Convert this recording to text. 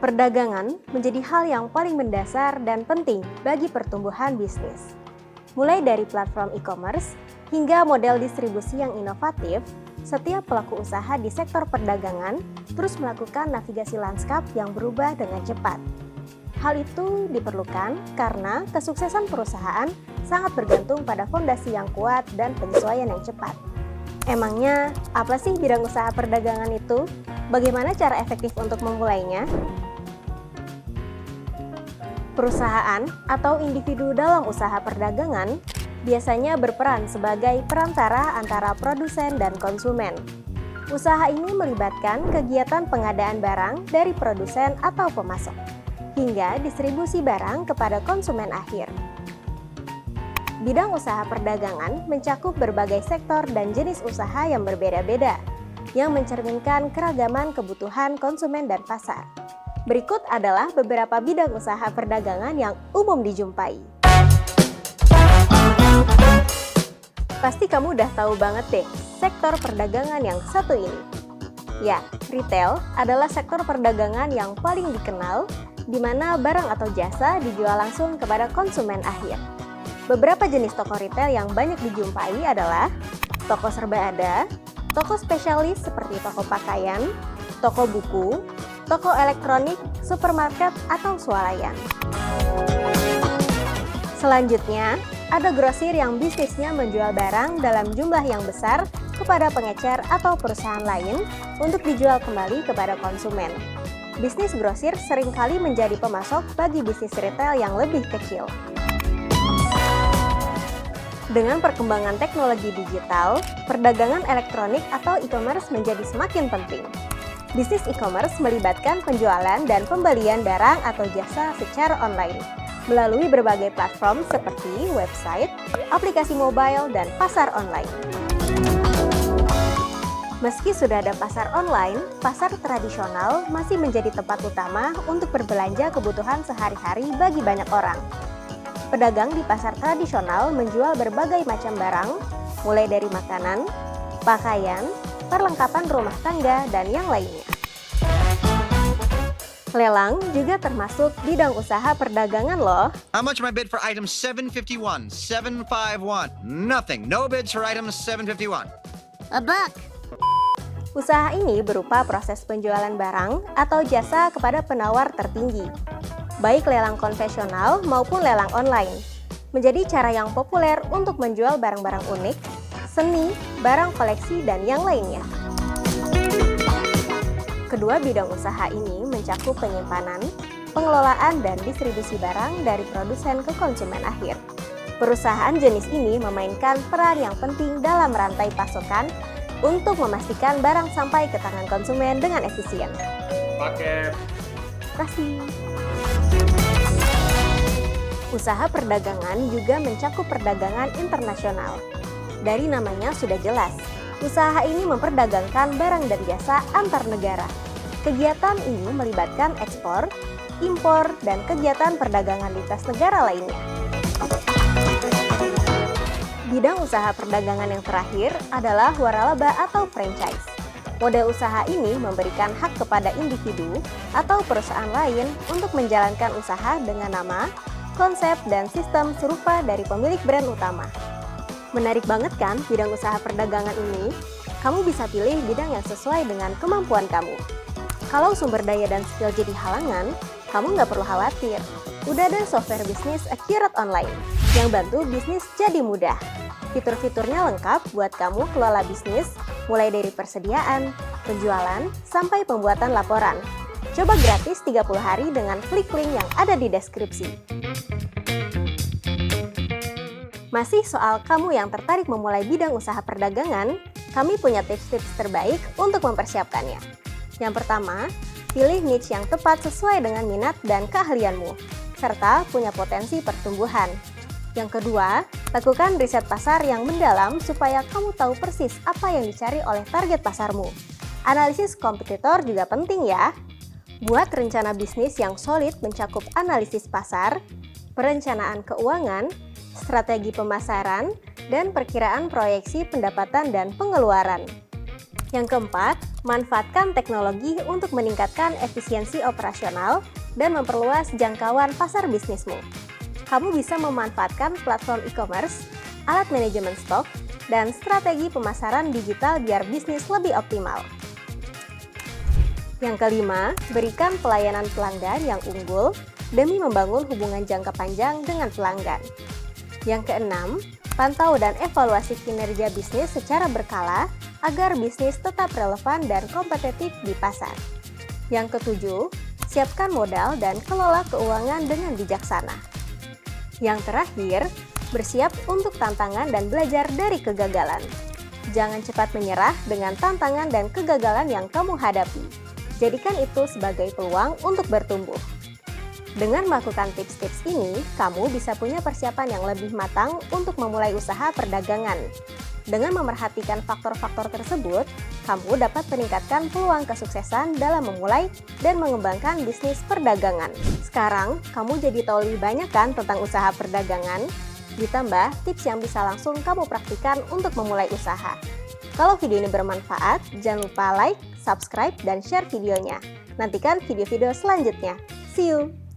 Perdagangan menjadi hal yang paling mendasar dan penting bagi pertumbuhan bisnis. Mulai dari platform e-commerce hingga model distribusi yang inovatif, setiap pelaku usaha di sektor perdagangan terus melakukan navigasi lanskap yang berubah dengan cepat. Hal itu diperlukan karena kesuksesan perusahaan sangat bergantung pada fondasi yang kuat dan penyesuaian yang cepat. Emangnya, apa sih bidang usaha perdagangan itu? Bagaimana cara efektif untuk memulainya? Perusahaan atau individu dalam usaha perdagangan biasanya berperan sebagai perantara antara produsen dan konsumen. Usaha ini melibatkan kegiatan pengadaan barang dari produsen atau pemasok, hingga distribusi barang kepada konsumen akhir. Bidang usaha perdagangan mencakup berbagai sektor dan jenis usaha yang berbeda-beda, yang mencerminkan keragaman kebutuhan konsumen dan pasar. Berikut adalah beberapa bidang usaha perdagangan yang umum dijumpai. Pasti kamu udah tahu banget deh, sektor perdagangan yang satu ini. Ya, retail adalah sektor perdagangan yang paling dikenal, di mana barang atau jasa dijual langsung kepada konsumen akhir. Beberapa jenis toko retail yang banyak dijumpai adalah toko serba ada, toko spesialis seperti toko pakaian, toko buku, toko elektronik, supermarket, atau swalayan. Selanjutnya, ada grosir yang bisnisnya menjual barang dalam jumlah yang besar kepada pengecer atau perusahaan lain untuk dijual kembali kepada konsumen. Bisnis grosir seringkali menjadi pemasok bagi bisnis retail yang lebih kecil. Dengan perkembangan teknologi digital, perdagangan elektronik atau e-commerce menjadi semakin penting. Bisnis e-commerce melibatkan penjualan dan pembelian barang atau jasa secara online melalui berbagai platform seperti website, aplikasi mobile, dan pasar online. Meski sudah ada pasar online, pasar tradisional masih menjadi tempat utama untuk berbelanja kebutuhan sehari-hari bagi banyak orang. Pedagang di pasar tradisional menjual berbagai macam barang, mulai dari makanan, pakaian, perlengkapan rumah tangga, dan yang lainnya. Lelang juga termasuk bidang usaha perdagangan loh. How much my bid for item 751? 751. Nothing. No bids for item 751. $1. Usaha ini berupa proses penjualan barang atau jasa kepada penawar tertinggi, baik lelang konvensional maupun lelang online. Menjadi cara yang populer untuk menjual barang-barang unik, seni, barang koleksi, dan yang lainnya. Kedua bidang usaha ini mencakup penyimpanan, pengelolaan, dan distribusi barang dari produsen ke konsumen akhir. Perusahaan jenis ini memainkan peran yang penting dalam rantai pasokan untuk memastikan barang sampai ke tangan konsumen dengan efisien. Paket. Terima kasih. Usaha perdagangan juga mencakup perdagangan internasional. Dari namanya sudah jelas, usaha ini memperdagangkan barang dan jasa antar negara. Kegiatan ini melibatkan ekspor, impor, dan kegiatan perdagangan lintas negara lainnya. Bidang usaha perdagangan yang terakhir adalah waralaba atau franchise. Model usaha ini memberikan hak kepada individu atau perusahaan lain untuk menjalankan usaha dengan nama, konsep, dan sistem serupa dari pemilik brand utama. Menarik banget kan bidang usaha perdagangan ini? Kamu bisa pilih bidang yang sesuai dengan kemampuan kamu. Kalau sumber daya dan skill jadi halangan, kamu nggak perlu khawatir. Udah ada software bisnis Accurate Online yang bantu bisnis jadi mudah. Fitur-fiturnya lengkap buat kamu kelola bisnis, mulai dari persediaan, penjualan, sampai pembuatan laporan. Coba gratis 30 hari dengan klik link yang ada di deskripsi. Masih soal kamu yang tertarik memulai bidang usaha perdagangan, kami punya tips-tips terbaik untuk mempersiapkannya. Yang pertama, pilih niche yang tepat sesuai dengan minat dan keahlianmu, serta punya potensi pertumbuhan. Yang kedua, lakukan riset pasar yang mendalam supaya kamu tahu persis apa yang dicari oleh target pasarmu. Analisis kompetitor juga penting ya. Buat rencana bisnis yang solid mencakup analisis pasar, perencanaan keuangan, strategi pemasaran, dan perkiraan proyeksi pendapatan dan pengeluaran. Yang keempat, Manfaatkan teknologi untuk meningkatkan efisiensi operasional dan memperluas jangkauan pasar bisnismu. Kamu bisa memanfaatkan platform e-commerce, alat manajemen stok, dan strategi pemasaran digital biar bisnis lebih optimal. Yang kelima, berikan pelayanan pelanggan yang unggul demi membangun hubungan jangka panjang dengan pelanggan. Yang keenam, pantau dan evaluasi kinerja bisnis secara berkala agar bisnis tetap relevan dan kompetitif di pasar. Yang ketujuh, siapkan modal dan kelola keuangan dengan bijaksana. Yang terakhir, bersiap untuk tantangan dan belajar dari kegagalan. Jangan cepat menyerah dengan tantangan dan kegagalan yang kamu hadapi. Jadikan itu sebagai peluang untuk bertumbuh. Dengan melakukan tips-tips ini, kamu bisa punya persiapan yang lebih matang untuk memulai usaha perdagangan. Dengan memerhatikan faktor-faktor tersebut, kamu dapat meningkatkan peluang kesuksesan dalam memulai dan mengembangkan bisnis perdagangan. Sekarang, kamu jadi tahu lebih banyak kan tentang usaha perdagangan? Ditambah tips yang bisa langsung kamu praktikkan untuk memulai usaha. Kalau video ini bermanfaat, jangan lupa like, subscribe, dan share videonya. Nantikan video-video selanjutnya. See you!